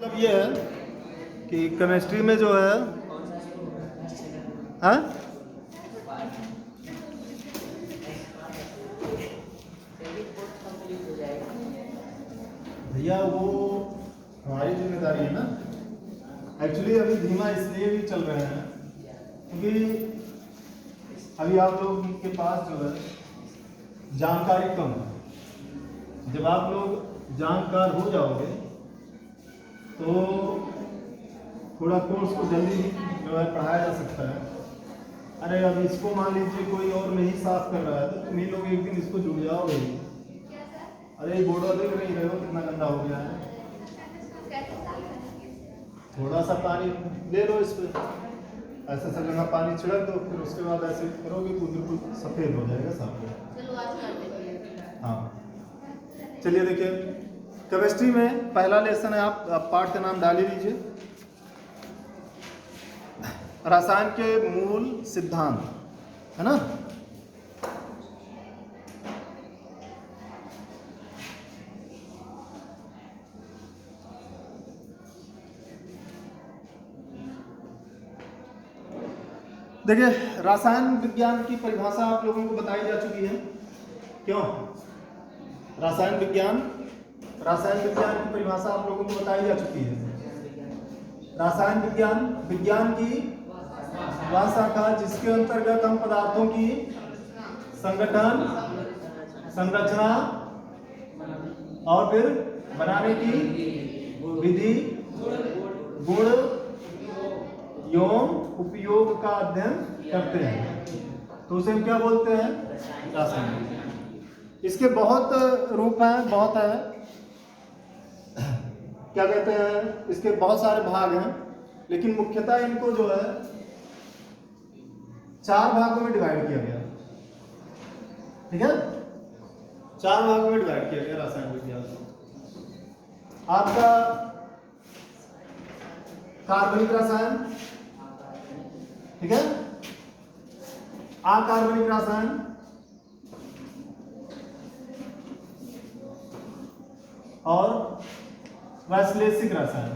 मतलब ये है कि केमिस्ट्री में जो है हाँ भैया वो हमारी जिम्मेदारी है ना। एक्चुअली अभी धीमा इसलिए भी चल रहे हैं क्योंकि अभी आप लोग के पास जो है जानकारी कम है। जब आप लोग जानकार हो जाओगे तो थोड़ा कोर्स को जल्दी जो है पढ़ाया जा सकता है। अरे अब इसको मान लीजिए कोई और नहीं साफ कर रहा है तो तुम ही लोग एक दिन इसको जुड़ जाओगे। अरे ये बोर्ड देख नहीं रहे हो कितना गंदा हो गया है। थोड़ा सा पानी ले लो इस पर, ऐसा सा जगह पानी छिड़क दो, फिर उसके बाद ऐसे करोगे तो बिल्कुल सफ़ेद हो जाएगा साफ। हाँ चलिए देखिए, केमिस्ट्री में पहला लेसन है, आप पाठ का नाम डाल ही लीजिए, रसायन के मूल सिद्धांत, है ना। देखिए रसायन विज्ञान की परिभाषा आप लोगों को बताई जा चुकी है। क्यों? रसायन विज्ञान की परिभाषा आप लोगों को बताई जा चुकी है। रसायन विज्ञान की वह शाखा जिसके अंतर्गत हम पदार्थों की संगठन, संरचना और फिर बनाने की विधि, गुण एवं उपयोग का अध्ययन करते हैं, तो उसे हम क्या बोलते हैं? रसायन। इसके बहुत रूप हैं, बहुत है, क्या कहते हैं, इसके बहुत सारे भाग हैं, लेकिन मुख्यतः इनको जो है 4 भागों में डिवाइड किया गया। ठीक है, 4 भागों में डिवाइड किया गया रसायन विज्ञान को। आपका कार्बनिक रसायन, ठीक है, अकार्बनिक रसायन, और वैश्लेषिक रसायन,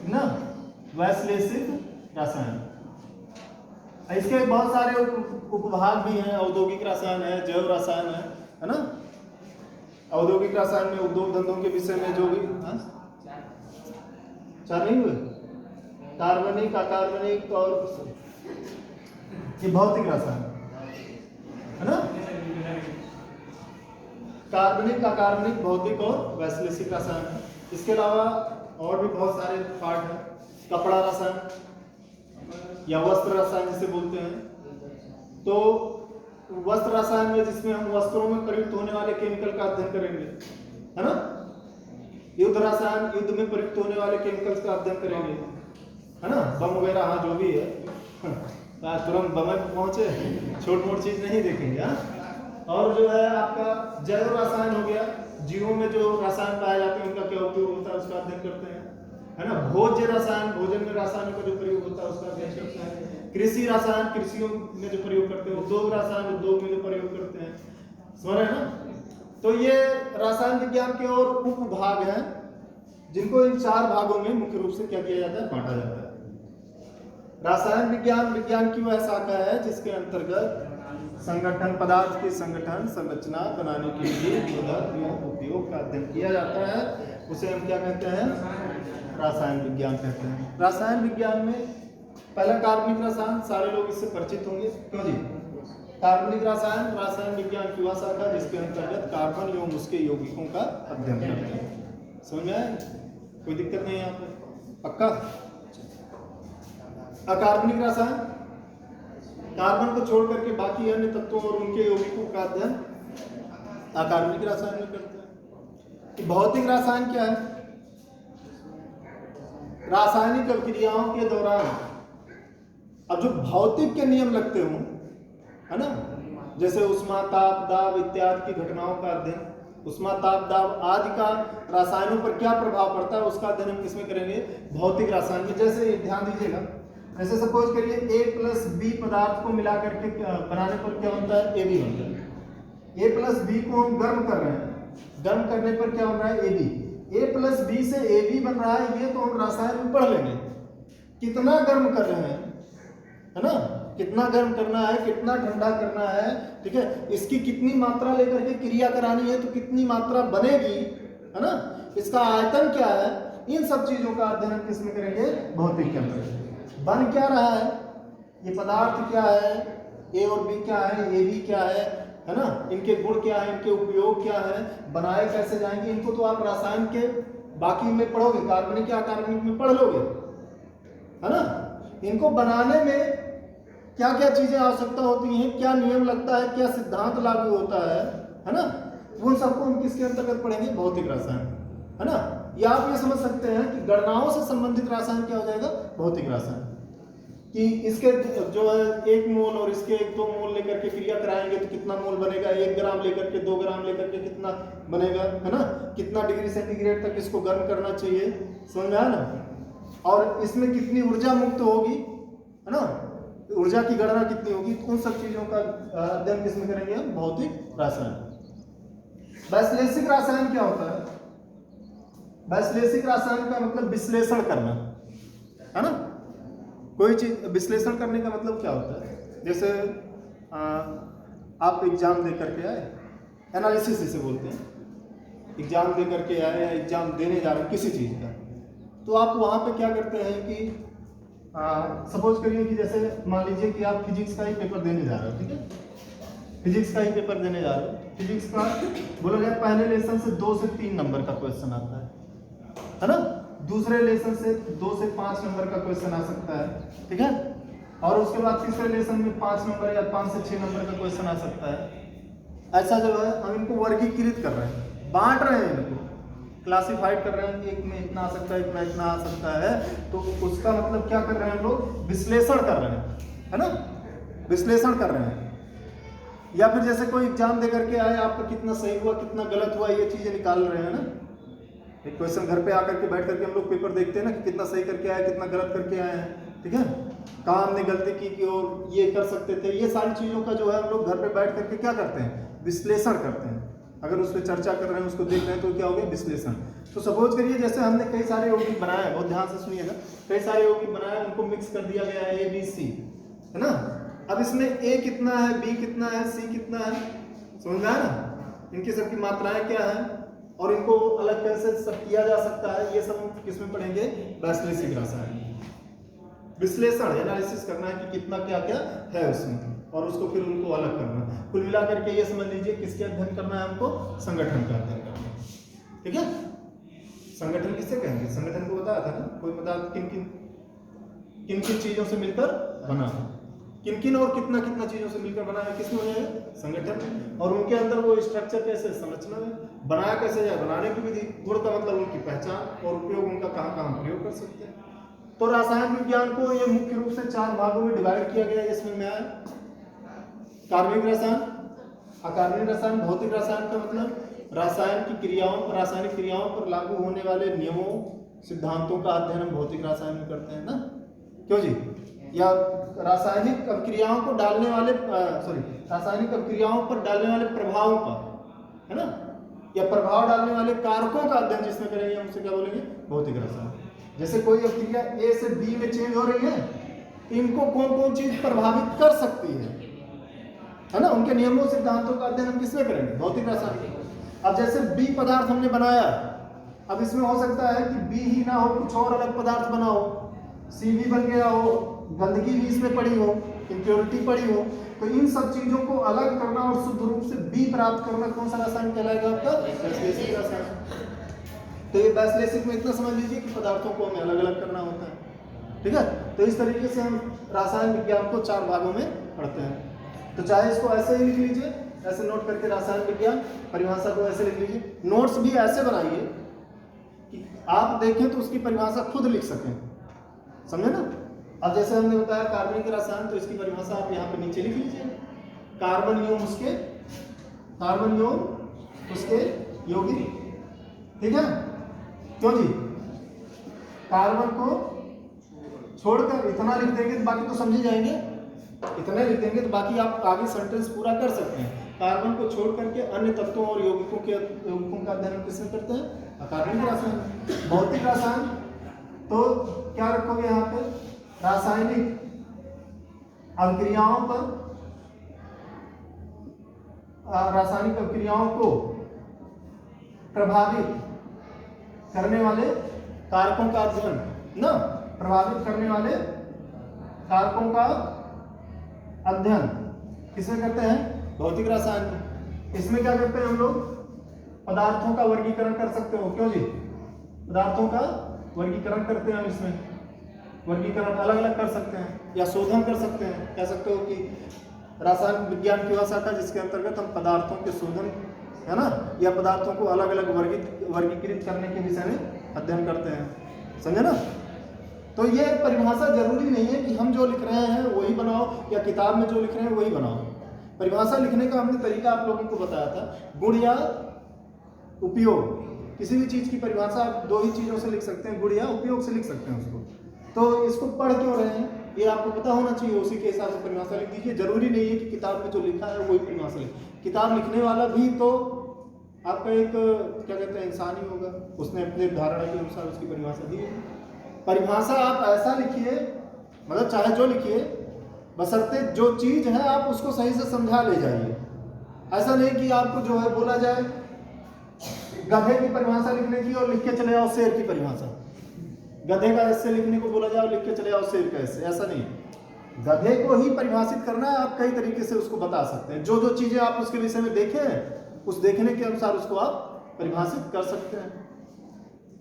ना, वैश्लेषिक रसायन। इसके बहुत सारे उपभाग भी हैं। औद्योगिक रसायन है, जैव रसायन है ना। औद्योगिक रसायन में उद्योग धंधों के विषय में जो भी 4 नहीं हुए, कार्बनिक, अकार्बनिक और ये भौतिक रसायन है ना। कार्बनिक, अकार्बनिक, भौतिक और वैश्लेषिक रसायन है। इसके अलावा और भी बहुत सारे पार्ट हैं। कपड़ा रसायन या वस्त्र रसायन जिसे बोलते हैं। तो वस्त्र रसायन में जिसमें हम वस्त्रों में प्रयुक्त होने वाले केमिकल का अध्ययन करेंगे, है ना। युद्ध रसायन, युद्ध में प्रयुक्त होने वाले केमिकल्स का अध्ययन करेंगे, है ना। बम वगैरह, हाँ जो भी है, तुरंत बम पे पहुंचे, छोट मोट चीज नहीं देखेंगे। और जो है आपका जैव रसायन हो गया, जीवों में जो रसायन पाए जाते हैं उनका क्या उपयोग होता है उसका अध्ययन करते हैं, है ना। भोज्य रसायन, भोजन में रसायन का जो प्रयोग होता है उसका अध्ययन करते हैं। कृषि रसायन, कृषियों में जो प्रयोग करते हैं। उद्योग रसायन, उद्योग में जो प्रयोग करते हैं, समझ रहे हैं ना। तो ये रसायन विज्ञान के और उपभाग हैं जिनको इन 4 भागों में मुख्य रूप से क्या किया जाता है, बांटा जाता है। रसायन विज्ञान की वह शाखा है जिसके अंतर्गत संगठन, पदार्थ के संगठन, संरचना बनाने के लिए उपयोग का अध्ययन किया जाता है। उसे हम क्या कहते हैं? रसायन विज्ञान कहते हैं। रसायन विज्ञान में पहला कार्बनिक रसायन, सारे लोग इससे परिचित होंगे। क्यों जी? कार्बनिक रसायन विज्ञान की वह शाखा जिसके अंतर्गत कार्बन एवं उसके यौगिकों का अध्ययन करते हैं। समझ में आया? कोई दिक्कत नहीं है यहाँ पे, पक्का। अकार्बनिक रसायन, कार्बन को छोड़ करके बाकी अन्य तत्वों और उनके यौगिकों का अध्ययन अकार्बनिक रसायन में करते हैं। भौतिक रसायन क्या है? रासायनिक अभिक्रियाओं के दौरान अब जो भौतिक के नियम लगते हों, है ना, जैसे उष्मा, ताप, दाब इत्यादि की घटनाओं का अध्ययन। उष्मा, ताप, दाब आदि का रसायनों पर क्या प्रभाव पड़ता है उसका अध्ययन हम किसमें करेंगे? भौतिक रसायन में। जैसे ध्यान दीजिएगा, जैसे सपोज करिए A+B पदार्थ को मिला करके बनाने पर क्या बनता है? AB बनता है। A+B को हम गर्म कर रहे हैं, गर्म करने पर क्या बन रहा है? AB। A+B से AB बन रहा है, ये तो हम रसायन में पढ़ लेंगे। कितना गर्म कर रहे हैं, है ना, कितना गर्म करना है, कितना ठंडा करना है, ठीक है, इसकी कितनी मात्रा लेकर के क्रिया करानी है तो कितनी मात्रा बनेगी, है ना, इसका आयतन क्या है, इन सब चीजों का अध्ययन हम किसमें करेंगे, भौतिक के अंदर। बन क्या रहा है, ये पदार्थ क्या है, A और B क्या है, AB क्या है ना, इनके गुण क्या है, इनके उपयोग क्या है, बनाए कैसे जाएंगे, इनको तो आप रसायन के बाकी में पढ़ोगे, कार्बनिक या अकार्बनिक में पढ़ लोगे, है ना। इनको बनाने में क्या क्या चीजें आवश्यकता होती हैं, क्या नियम लगता है, क्या सिद्धांत लागू होता है ना, उन सबको हम किसके अंतर्गत पढ़ेंगे, भौतिक रसायन, है ना। या आप ये समझ सकते हैं कि गणनाओं से संबंधित रसायन क्या हो जाएगा, भौतिक रसायन, कि इसके जो है 1 मोल और इसके 1-2 मोल लेकर के क्रिया कराएंगे तो कितना मोल बनेगा, 1 ग्राम लेकर के 2 ग्राम लेकर के कितना बनेगा, है ना, कितना डिग्री सेंटीग्रेड तक इसको गर्म करना चाहिए, समझ में आया ना, और इसमें कितनी ऊर्जा मुक्त होगी, है ना, ऊर्जा की गणना कितनी होगी, उन सब चीजों का अध्ययन किसमें करेंगे हम, भौतिक रसायन। वैश्लेषिक रसायन क्या होता है, वैश्लेषिक रसायन का मतलब विश्लेषण करना, है ना, कोई चीज विश्लेषण करने का मतलब क्या होता है, जैसे आप एग्जाम दे करके आए, एनालिसिस इसे बोलते हैं, एग्जाम दे करके आए या एग्जाम देने जा रहे हैं किसी चीज का, तो आप वहां पे क्या करते हैं कि सपोज करिए कि जैसे मान लीजिए कि आप फिजिक्स का ही पेपर देने जा रहे हो, ठीक है, फिजिक्स का ही पेपर देने जा रहे हो, फिजिक्स का बोला जाए पहले लेसन से 2 से 3 नंबर का क्वेश्चन आता है ना, दूसरे लेसन से 2 से 5 नंबर का क्वेश्चन आ सकता है, ठीक है, और उसके बाद तीसरे लेसन में 5 नंबर या 5 से 6 नंबर का क्वेश्चन आ सकता है। ऐसा जो है हम इनको वर्गीकृत कर रहे हैं, बांट रहे हैं, इनको क्लासिफाइड कर रहे हैं, एक में इतना आ सकता है, इतना आ सकता है, तो उसका मतलब क्या कर रहे हैं हम लोग, विश्लेषण कर रहे हैं, है ना, विश्लेषण कर रहे हैं। या फिर जैसे कोई एग्जाम दे करके आए, आपका कितना सही हुआ कितना गलत हुआ, ये चीजें निकाल रहे हैं ना, एक क्वेश्चन घर पे आकर के बैठ करके हम लोग पेपर देखते हैं ना कि कितना सही करके आए, कितना गलत करके आए हैं, ठीक है, कहाँ हमने गलती की कि और ये कर सकते थे, ये सारी चीजों का जो है हम लोग घर पे बैठ करके क्या करते हैं, विश्लेषण करते हैं। अगर उस पर चर्चा कर रहे हैं, उसको देख रहे हैं, तो क्या हो गया, विश्लेषण। तो सपोज करिए जैसे हमने कई सारे यौगिक बनाए हैं, बहुत ध्यान से सुनिएगा, कई सारे यौगिक बनाए, उनको मिक्स कर दिया गया है ABC, है ना, अब इसमें A कितना है, B कितना है, C कितना है, समझ में आया ना, इनकी सबकी मात्राएं क्या है और इनको अलग कैसे सब किया जा सकता है, ये सब हम किसमें पढ़ेंगे, वैश्लेषिक रसायन। विश्लेषण एनालिसिस करना है कि कितना क्या क्या है उसमें, और उसको फिर उनको अलग करना। कुल मिला करके ये समझ लीजिए किसके अध्ययन करना है हमको, संगठन का अध्ययन करना है, ठीक है। संगठन किससे कहेंगे, संगठन को बताया था ना, कोई पदार्थ किन किन चीजों से मिलकर बना है, किन और कितना कितना चीजों से मिलकर बना है, किसमें हो जाएगा, संगठन, और उनके अंदर वो स्ट्रक्चर कैसे, संरचना में बनाया कैसे जाए, बनाने की विधि, गुण का मतलब उनकी पहचान और उपयोग उनका कहाँ कहाँ प्रयोग कर सकते हैं। तो रासायनिक विज्ञान को ये मुख्य रूप से 4 भागों में डिवाइड किया गया है, इसमें मैं कार्बनिक रसायन, अकार्बनिक रसायन, भौतिक रसायन का मतलब रासायन की क्रियाओं, रासायनिक क्रियाओं पर लागू होने वाले नियमों सिद्धांतों का अध्ययन हम भौतिक रसायन में करते हैं ना, क्यों जी, या रासायनिक अभिक्रियाओं को डालने वाले रासायनिक अभिक्रियाओं पर डालने वाले प्रभावों का, है ना, या प्रभाव डालने वाले कारकों का अध्ययन जिसमें करेंगे हम उसे क्या बोलेंगे, भौतिक रसायन। जैसे कोई अभिक्रिया A से B में चेंज हो रही है, इनको कौन कौन चीज प्रभावित कर सकती है ना, उनके नियमों सिद्धांतों का अध्ययन हम किसमें करेंगे, भौतिक रसायन। अब जैसे B पदार्थ हमने बनाया, अब इसमें हो सकता है कि B ही ना हो, कुछ और अलग पदार्थ बना हो, C भी बन गया हो, गंदगी भी इसमें पड़ी हो, इम्प्योरिटी पड़ी हो, तो इन सब चीजों को अलग करना और शुद्ध रूप से B प्राप्त करना कौन सा रसायन कहलाएगा आपका, वैश्लेषिक रसायन। तो ये वैश्लेषिक में इतना समझ लीजिए कि पदार्थों को हमें अलग अलग करना होता है, ठीक है। तो इस तरीके से हम रासायन विज्ञान को 4 भागों में पढ़ते हैं। तो चाहे इसको ऐसे ही लिख लीजिए, ऐसे नोट करके रासायन विज्ञान परिभाषा को ऐसे लिख लीजिए, नोट्स भी ऐसे बनाइए कि आप देखें तो उसकी परिभाषा खुद लिख सकें, समझे ना। अब जैसे हमने बताया कार्बनिक रसायन, तो इसकी परिभाषा आप यहाँ पे नीचे लिख लीजिए, कार्बन यौगिक उसके यौगिक, ठीक है, क्यों जी, कार्बन को छोड़कर इतना लिख देंगे तो बाकी तो समझे जाएंगे, इतना लिख देंगे तो बाकी आप आगे सेंटेंस पूरा कर सकते हैं। कार्बन को छोड़ करके अन्य तत्वों और यौगिकों का अध्ययन किसमें करते हैं, अकार्बनिक रसायन। भौतिक रसायन तो क्या रखोगे यहाँ पे, रासायनिक अभिक्रियाओं पर, रासायनिक अभिक्रियाओं को प्रभावित करने वाले कारकों का अध्ययन ना, प्रभावित करने वाले कारकों का अध्ययन किसमें करते हैं, भौतिक रसायन में। इसमें क्या करते हैं हम लोग, पदार्थों का वर्गीकरण कर सकते हो, क्यों जी, पदार्थों का वर्गीकरण करते हैं, इसमें वर्गीकरण अलग अलग कर सकते हैं या शोधन कर सकते हैं। कह सकते हो कि रसायन विज्ञान की भाषा का, जिसके अंतर्गत हम पदार्थों के शोधन है ना, या पदार्थों को अलग अलग वर्गीकृत करने के विषय में अध्ययन करते हैं, समझे ना। तो ये परिभाषा जरूरी नहीं है कि हम जो लिख रहे हैं वही बनाओ या किताब में जो लिख रहे हैं वही बनाओ। परिभाषा लिखने का हमने तरीका आप लोगों को बताया था, गुण या उपयोग। किसी भी चीज की परिभाषा आप दो ही चीजों से लिख सकते हैं, गुण या उपयोग से लिख सकते हैं उसको। तो इसको पढ़ क्यों रहे हैं ये आपको पता होना चाहिए, उसी के हिसाब से परिभाषा लिख दीजिए। जरूरी नहीं है कि किताब में जो लिखा है वही परिभाषा लिख, किताब लिखने वाला भी तो आपका एक क्या कहते हैं इंसान ही होगा, उसने अपने धारणा के अनुसार उसकी परिभाषा दी है। परिभाषा आप ऐसा लिखिए, मतलब चाहे जो लिखिए, बशर्ते जो चीज है आप उसको सही से समझा ले जाइए। ऐसा नहीं कि आपको जो है बोला जाए गधे की परिभाषा लिखने की और लिख के चले जाओ शेर की परिभाषा, गधे का ऐसे लिखने को बोला जाए और लिख के चले जाओ शेर का ऐसे, ऐसा नहीं। गधे को ही परिभाषित करना है, आप कई तरीके से उसको बता सकते हैं। जो जो चीजें आप उसके विषय में देखे हैं उस देखने के अनुसार उसको आप परिभाषित कर सकते हैं।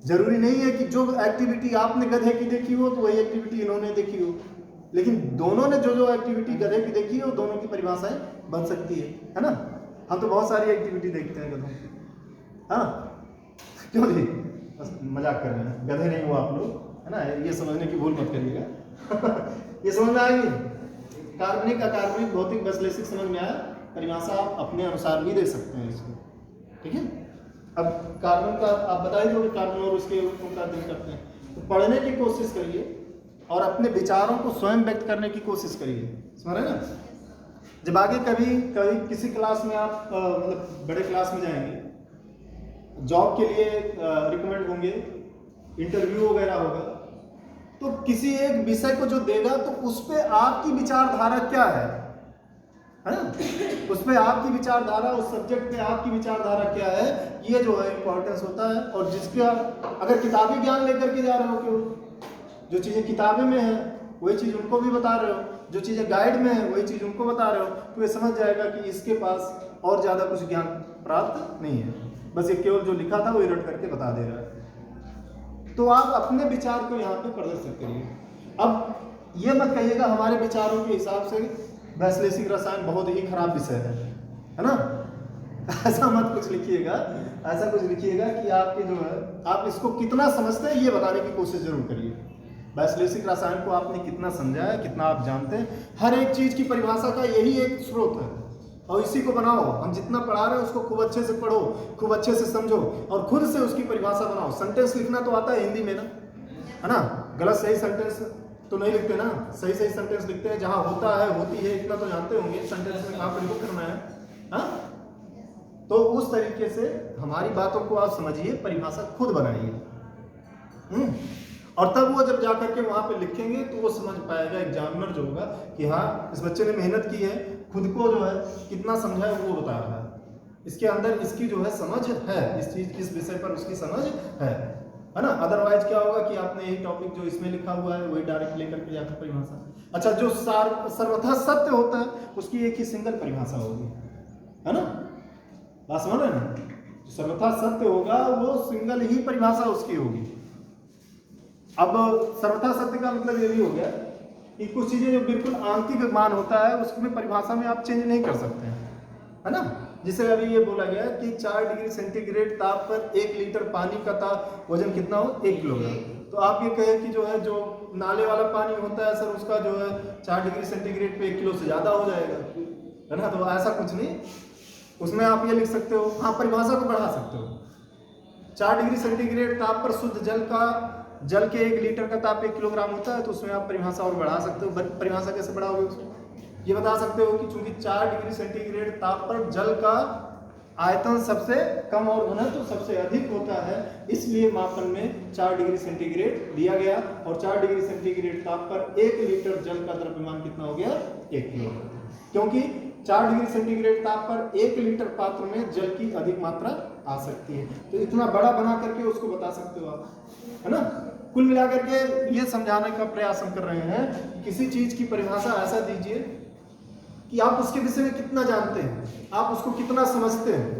जरूरी नहीं है कि जो एक्टिविटी आपने गधे की देखी हो तो वही एक्टिविटी इन्होंने देखी हो, लेकिन दोनों ने जो जो एक्टिविटी गधे की देखी हो दोनों की परिभाषाएं बन सकती है ना। हम तो बहुत सारी एक्टिविटी देखते हैं गधों की, हाँ क्यों जी, बस मजाक कर रहे हैं, गधे नहीं हो आप लोग, है ना, ये समझने की भूल मत करिएगा। ये समझ में आएगी, कार्बनिक अकार्बनिक भौतिक विश्लेषिक समझ में आया। परिभाषा आप अपने अनुसार भी दे सकते हैं इसको, ठीक है। अब कार्बन का आप बताइए जो कार्बन और उसके रूपों का अध्ययन करते हैं, तो पढ़ने की कोशिश करिए और अपने विचारों को स्वयं व्यक्त करने की कोशिश करिए, समझ रहे ना। जब आगे कभी किसी क्लास में आप मतलब बड़े क्लास में जाएंगे, जॉब के लिए रिकमेंड होंगे, इंटरव्यू वगैरह होगा, तो किसी एक विषय को जो देगा तो उस पर आपकी विचारधारा क्या है ना, उस पर आपकी विचारधारा, उस सब्जेक्ट पे आपकी विचारधारा क्या है, ये जो है इंपॉर्टेंस होता है। और जिसके अगर किताबी ज्ञान लेकर के जा रहे हो, क्यों जो चीज़ें किताबें में है वही चीज़ उनको भी बता रहे हो, जो चीज़ें गाइड में है वही चीज़ उनको बता रहे हो, तो ये समझ जाएगा कि इसके पास और ज़्यादा कुछ ज्ञान प्राप्त नहीं है, बस ये केवल जो लिखा था वो रट करके बता दे रहा है। तो आप अपने विचार को यहाँ पे प्रदर्शित करिए। अब ये मत कहिएगा हमारे विचारों के हिसाब से वैश्लेषिक रसायन बहुत ही खराब विषय है ना, ऐसा मत कुछ लिखिएगा। ऐसा कुछ लिखिएगा कि आपके जो है आप इसको कितना समझते हैं ये बताने की कोशिश जरूर करिए। वैश्लेषिक रसायन को आपने कितना समझा है, कितना आप जानते हैं, हर एक चीज की परिभाषा का यही एक स्रोत है और इसी को बनाओ। हम जितना पढ़ा रहे हैं उसको खूब अच्छे से पढ़ो, खूब अच्छे से समझो और खुद से उसकी परिभाषा बनाओ। सेंटेंस लिखना तो आता है हिंदी में ना, है ना, गलत सही सेंटेंस तो नहीं लिखते ना, सही सही सेंटेंस लिखते हैं, जहां होता है होती है इतना तो जानते होंगे, सेंटेंस में कहाँ प्रयोग करना है, हाँ। तो उस तरीके से हमारी बातों को आप समझिए, परिभाषा खुद बनाइए, और तब वो जब जाकर के वहां पे लिखेंगे तो वो समझ पाएगा एग्जामिनर जो होगा कि हाँ इस बच्चे ने मेहनत की है, खुद को जो है कितना समझा है वो बता रहा है, इसके अंदर इसकी जो है समझ है, इस चीज इस विषय पर उसकी समझ है ना। अदरवाइज क्या होगा कि आपने यही टॉपिक जो इसमें लिखा हुआ है वही डायरेक्ट लेकर के जाकर परिभाषा, अच्छा जो सर्वथा सत्य होता है उसकी एक ही सिंगल परिभाषा होगी, है ना, बात समझ रहे हैं ना। जो सर्वथा सत्य होगा वो सिंगल ही परिभाषा उसकी होगी। अब सर्वथा सत्य का मतलब ये भी हो गया कि कुछ चीजें जो बिल्कुल आंतरिक मान होता है उसमें परिभाषा में आप चेंज नहीं कर सकते हैं, है ना। जिसे अभी ये बोला गया कि 4 डिग्री सेंटीग्रेड ताप पर 1 लीटर पानी का वजन कितना हो, 1 किलोग्राम। तो आप ये कहें कि जो है जो नाले वाला पानी होता है सर उसका जो है 4 डिग्री सेंटीग्रेड पे 1 किलो से ज्यादा हो जाएगा, है ना। तो ऐसा कुछ नहीं, उसमें आप ये लिख सकते हो, हाँ परिभाषा को बढ़ा सकते हो। 4 डिग्री सेंटीग्रेड ताप पर शुद्ध जल के 1 लीटर का ताप 1 किलोग्राम होता है, तो उसमें आप परिभाषा और बढ़ा सकते हो। परिभाषा कैसे बढ़ाओगे उसको, ये बता सकते हो कि चूंकि 4 डिग्री सेंटीग्रेड ताप पर जल का आयतन सबसे कम और घनत्व सबसे अधिक होता है, इसलिए मापन में 4 डिग्री सेंटीग्रेड दिया गया। और 4 डिग्री सेंटीग्रेड ताप पर 1 लीटर जल का द्रव्यमान कितना हो गया? 1 किलो। क्योंकि 4 डिग्री सेंटीग्रेड ताप पर 1 लीटर पात्र में जल की अधिक मात्रा आ सकती है। तो इतना बड़ा बना करके उसको बता सकते हो आप, है ना। कुल मिलाकर के ये समझाने का प्रयास हम कर रहे हैं, किसी चीज की परिभाषा ऐसा दीजिए कि आप उसके विषय में कितना जानते हैं, आप उसको कितना समझते हैं,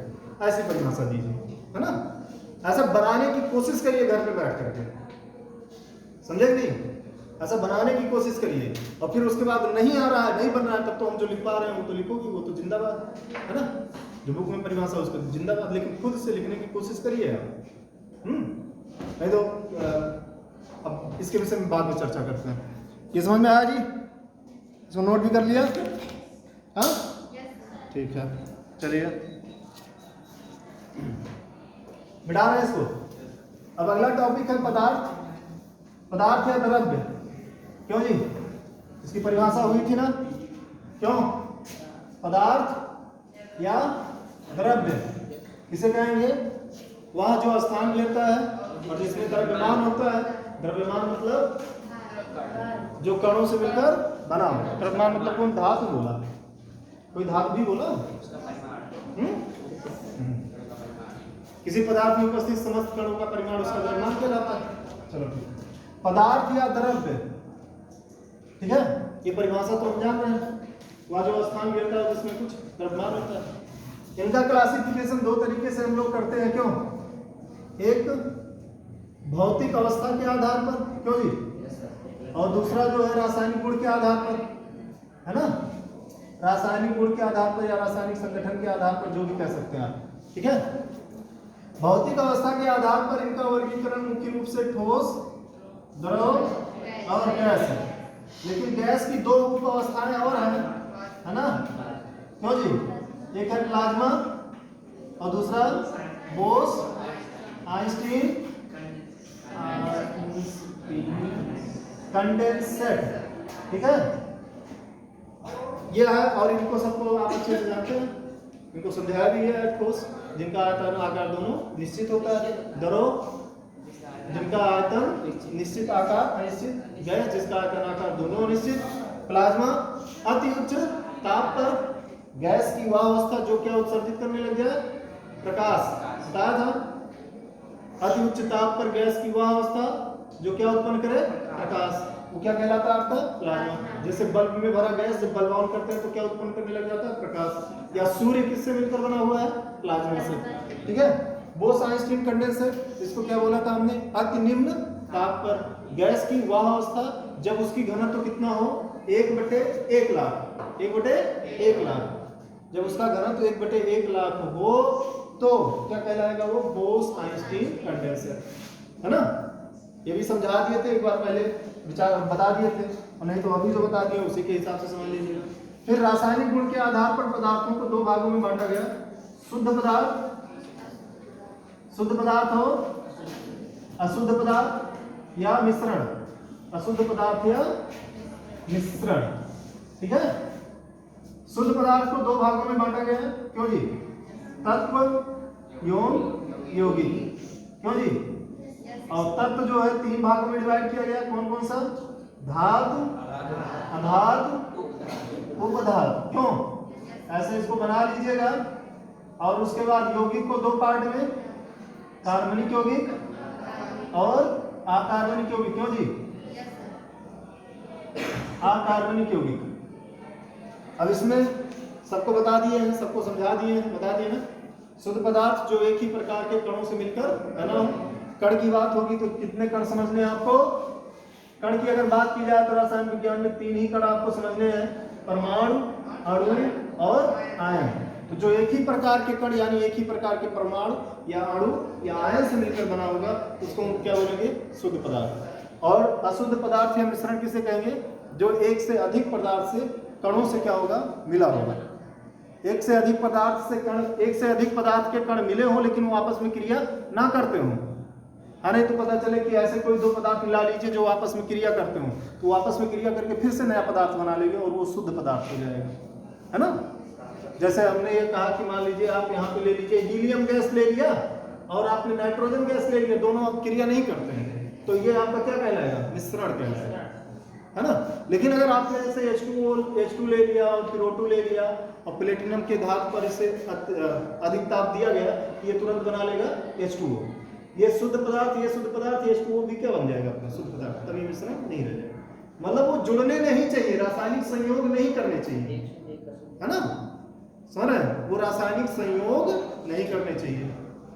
ऐसी परिभाषा दीजिए, है ना। ऐसा बनाने की कोशिश करिए घर पे बैठ करके, समझे कि नहीं? ऐसा बनाने की कोशिश करिए, और फिर उसके बाद नहीं आ रहा है, नहीं बन रहा है, तब तो हम जो लिख पा रहे हैं वो तो लिखोगे, वो तो जिंदाबाद, है ना। जो बुक में परिभाषा उसका जिंदाबाद, लेकिन खुद से लिखने की कोशिश करिए आप। नहीं तो अब इसके विषय में बाद में चर्चा करते हैं। ये समझ में आया जी? इसको नोट भी कर लिया? हाँ ठीक है, चलिए मिटा रहे हैं इसको। अब अगला टॉपिक है पदार्थ। पदार्थ या द्रव्य, क्यों जी? इसकी परिभाषा हुई थी ना, क्यों? पदार्थ या द्रव्य किसे कहेंगे? वह जो स्थान लेता है और जिसमें द्रव्यमान होता है। द्रव्यमान मतलब जो कणों से मिलकर बना हो। द्रव्यमान मतलब कौन धातु बोला? कोई धातु भी बोला? किसी पदार्थ में उपस्थित समस्त कणों का परिमाण उसका द्रव्यमान कहलाता है। चलो ठीक है, पदार्थ या द्रव्य, ठीक है, ये परिभाषा तो हम जान रहे हैं। वह जो स्थान घेरता है जिसमें कुछ द्रव्यमान होता है। इनका क्लासिफिकेशन 2 तरीके से हम लोग करते हैं, क्यों? एक भौतिक अवस्था के आधार पर, क्यों जी? और दूसरा जो है रासायनिक गुण के आधार पर, है ना। रासायनिक गुण के आधार पर या रासायनिक संगठन के आधार पर, जो भी कह सकते हैं आप, ठीक है। भौतिक अवस्था के आधार पर इनका वर्गीकरण मुख्य रूप से ठोस, द्रव और गैस है। लेकिन गैस की 2 उप अवस्थाएं और हैं, है ना, क्यों जी? एक है प्लाज्मा और दूसरा बोस आइंस्टीन कंडेंसेट, ठीक है। ये है, और इनको सबको आप अच्छे से जानते हैं, इनको समझाया भी है। ठोस जिनका आयतन आकार दोनों निश्चित होता है, द्रव जिनका आयतन निश्चित आकार अनिश्चित, गैस जिसका आयतन आकार दोनों निश्चित। प्लाज्मा अति उच्च ताप पर गैस की वह अवस्था जो क्या उत्सर्जित करने लग जाए? प्रकाश, बताया था। अति उच्च ताप पर गैस की वह अवस्था जो क्या उत्पन्न करे? प्रकाश, वो क्या कहलाता है? आपका प्लाज्मा। जैसे बल्ब में भरा गैस जब बल्ब ऑन करते हैं तो क्या उत्पन्न करने लग जाता है? प्रकाश। या सूर्य किससे मिलकर बना हुआ है? प्लाज्मा से, ठीक है। बोस आइंस्टीन कंडेंसर, इसको क्या बोला था हमने? अति निम्न ताप पर गैस की वह अवस्था जब उसकी घनत्व कितना हो? 1/1 लाख। 1/1 लाख जब उसका घनत्व 1/1 लाख हो तो क्या कहलाएगा? वो बोस आइंस्टीन कंडेंसर, है ना। ये भी समझा दिए थे एक बार पहले, विचार बता दिए थे, और नहीं तो अभी जो बता दिए उसी के हिसाब से समझ लीजिएगा। फिर रासायनिक गुण के आधार पर पदार्थों को 2 भागों में बांटा गया। शुद्ध पदार्थ, शुद्ध पदार्थ हो, अशुद्ध पदार्थ या मिश्रण। अशुद्ध पदार्थ या मिश्रण, ठीक है। शुद्ध पदार्थ को 2 भागों में बांटा गया है, क्यों जी? तत्व एवं यौगिक, क्यों जी? और तत्व जो है 3 भागों में डिवाइड किया गया। कौन कौन सा? धातु, अधातु, उपधातु, क्यों? ऐसे इसको बना लीजिएगा। और उसके बाद यौगिक को 2 पार्ट में, कार्बनिक यौगिक और अकार्बनिक यौगिक, क्यों जी? अकार्बनिक यौगिक। अब इसमें सबको बता दिए हैं, सबको समझा दिए हैं, बता दिए ना। शुद्ध पदार्थ जो एक ही प्रकार के कणों से मिलकर बना हो। कण की बात होगी तो कितने कण समझने हैं आपको? कण की अगर बात की जाए तो रसायन विज्ञान में 3 ही कण आपको समझने हैं, परमाणु, अणु और आयन। तो जो एक ही प्रकार के कण यानी एक ही प्रकार के परमाणु या अणु या आयन से मिलकर बना होगा उसको हम क्या बोलेंगे? शुद्ध पदार्थ। और अशुद्ध पदार्थ या मिश्रण किसे कहेंगे? जो एक से अधिक पदार्थ से कणों से क्या होगा? मिला होगा। एक से अधिक पदार्थ से कण, एक से अधिक पदार्थ के कण मिले हों लेकिन वो आपस में क्रिया ना करते हों। हाँ, नहीं तो पता चले कि ऐसे कोई 2 पदार्थ मिला लीजिए जो आपस में क्रिया करते हों, तो आपस में क्रिया करके फिर से नया पदार्थ बना लेंगे और वो शुद्ध पदार्थ हो जाएगा, है ना। जैसे हमने ये कहा कि मान लीजिए आप यहाँ पे ले लीजिए हीलियम गैस ले लिया और आपने नाइट्रोजन गैस ले लिया, दोनों आप क्रिया नहीं करते हैं, तो ये आपका क्या कहलाएगा? मिश्रण कहलाएगा, है ना। लेकिन अगर आपने जैसे H2 ले लिया और फिर O2 ले लिया और प्लेटिनम के धातु पर इसे अधिक ताप दिया गया, ये तुरंत बना लेगा H2O। ये शुद्ध पदार्थ, ये शुद्ध पदार्थ, H2O भी क्या बन जाएगा? अपना शुद्ध पदार्थ, तभी मिश्रण नहीं रह जाएगा। मतलब वो जुड़ने नहीं चाहिए, रासायनिक संयोग नहीं करने चाहिए, है ना सर। वो रासायनिक संयोग नहीं करने चाहिए।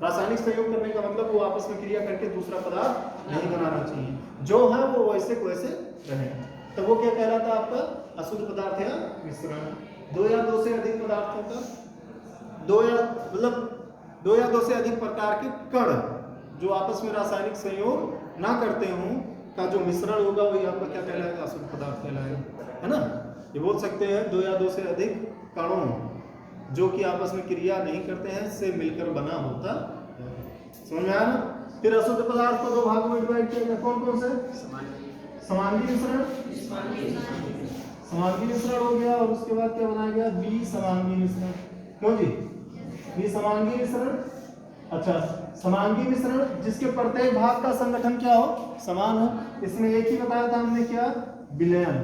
रासायनिक संयोग करने का मतलब वो आपस में क्रिया करके दूसरा पदार्थ नहीं बनाना चाहिए, जो है वो वैसे को वैसे रहे। तो वो क्या कहलाता है? आपका अशुद्ध पदार्थ या मिश्रण। दो या दो से अधिक पदार्थों का, दो या दो से अधिक प्रकार के कण जो आपस में रासायनिक संयोग ना करते हों का जो मिश्रण होगा वही आपका क्या कहलाएगा? अशुद्ध पदार्थ कहलाएगा, है ना। ये बोल सकते हैं दो या दो से अधिक कणों जो कि आपस में क्रिया नहीं करते हैं से मिलकर बना होता है। समझ में आया ना। फिर अशुद्ध पदार्थ को दो भागों में डिवाइड किया गया, कौन कौन से? समांगी मिश्रण, समांगी मिश्रण हो गया, और उसके बाद क्या बनाया गया? विसमांगी मिश्रण। क्यों जी? विसमांगी मिश्रण। अच्छा, समांगी मिश्रण जिसके प्रत्येक भाग का संगठन क्या हो? समान हो। इसमें एक ही बताया था हमने, क्या? विलयन,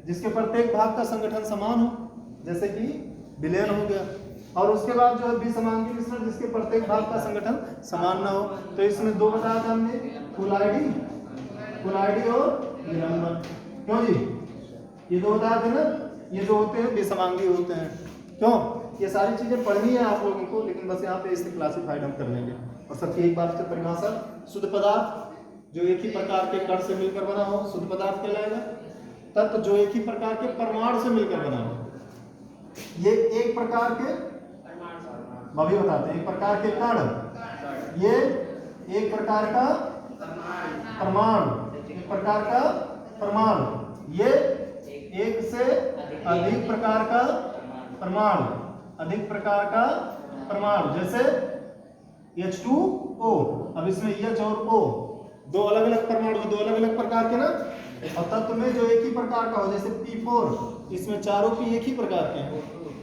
जिसके प्रत्येक भाग का संगठन समान हो, जैसे कि विलयन हो गया। और उसके बाद जो है विसमांगी मिश्रण जिसके प्रत्येक भाग का संगठन समान ना हो। तो इसमें दो बताया था हमने, कुलाइडी और निलंबन। क्यों जी? ये दो बताए थे ना, ये जो होते हैं विसमांगी होते हैं। क्यों? ये सारी चीजें पढ़नी है आप लोगों को, लेकिन बस यहाँ पे इसे क्लासिफाइड हम कर लेंगे। और सबकी एक बार से परिभाषा, शुद्ध पदार्थ जो एक ही प्रकार के कण से मिलकर बना हो शुद्ध पदार्थ कहलाएगा। तत्व जो एक ही प्रकार के परमाणु से मिलकर बना हो, ये एक प्रकार के, अभी बताते हैं, एक प्रकार के कण, ये एक प्रकार का परमाणु, एक प्रकार का परमाणु, ये एक से अधिक प्रकार का परमाणु, अधिक प्रकार का परमाणु, जैसे H2O। अब इसमें H और O दो अलग अलग परमाणु, दो अलग अलग प्रकार के ना। और तत्व में जो एक ही प्रकार का हो, जैसे P4, इसमें चारों P एक ही प्रकार के हैं।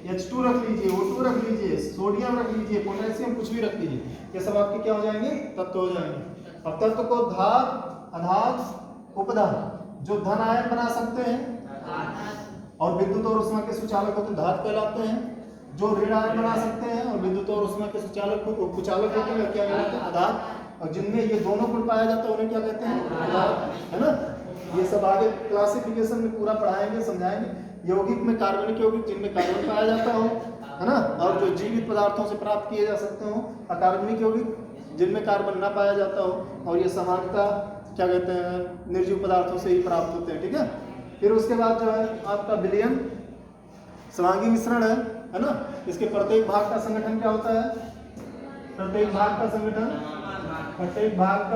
H2 रख लीजिए, O2 रख लीजिए, सोडियम रख लीजिए, पोटेशियम, कुछ भी रख लीजिए, ये सब आपके क्या हो जाएंगे? तत्व हो जाएंगे। अब तत्व को धात, अधात, उपधात, जो धन आयन बना सकते हैं और विद्युत और उष्मा के सुचालक होते हैं धात कहलाते हैं, जो ऋण आयन बना सकते हैं और विद्युत और उष्मा के सुचालक कुचालक होते हैं, क्या कहलाते हैं? अधात। और जिनमें ये दोनों गुण पाया जाता है उन्हें क्या कहते हैं? अधात, है ना। ये सब आगे क्लासिफिकेशन में पूरा पढ़ाएंगे, समझाएंगे। यौगिक में कार्बनिक यौगिक जिनमें कार्बन पाया जाता हो, है ना, और जो जीवित पदार्थों से प्राप्त किए जा सकते हो। अकार्बनिक यौगिक जिनमें कार्बन ना पाया जाता हो, और ये समानता क्या कहते हैं? निर्जीव पदार्थों से ही प्राप्त होते हैं, ठीक है। फिर उसके बाद जो है आपका विलयन, समांगी मिश्रण है ना। इसके प्रत्येक भाग का संगठन क्या होता है? प्रत्येक भाग का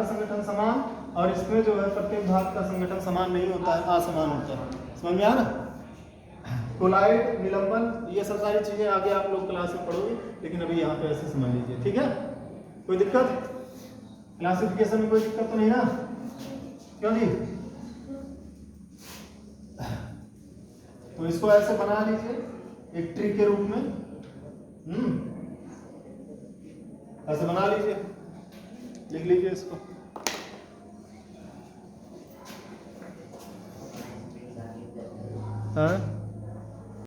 संगठन समान, और इसमें जो है प्रत्येक भाग का संगठन समान नहीं होता है, असमान होता है। समझ में आया ना। कोलाइड, निलंबन, ये सब सारी चीजें आगे आप लोग क्लास में पढ़ोगे, लेकिन अभी यहाँ पे ऐसे समझ लीजिए, ठीक है। कोई दिक्कत? क्लासिफिकेशन में कोई दिक्कत तो नहीं ना? क्यों जी? तो इसको ऐसे बना लीजिए एक ट्री के रूप में, ऐसे बना लीजिए, लिख लीजिए इसको। हाँ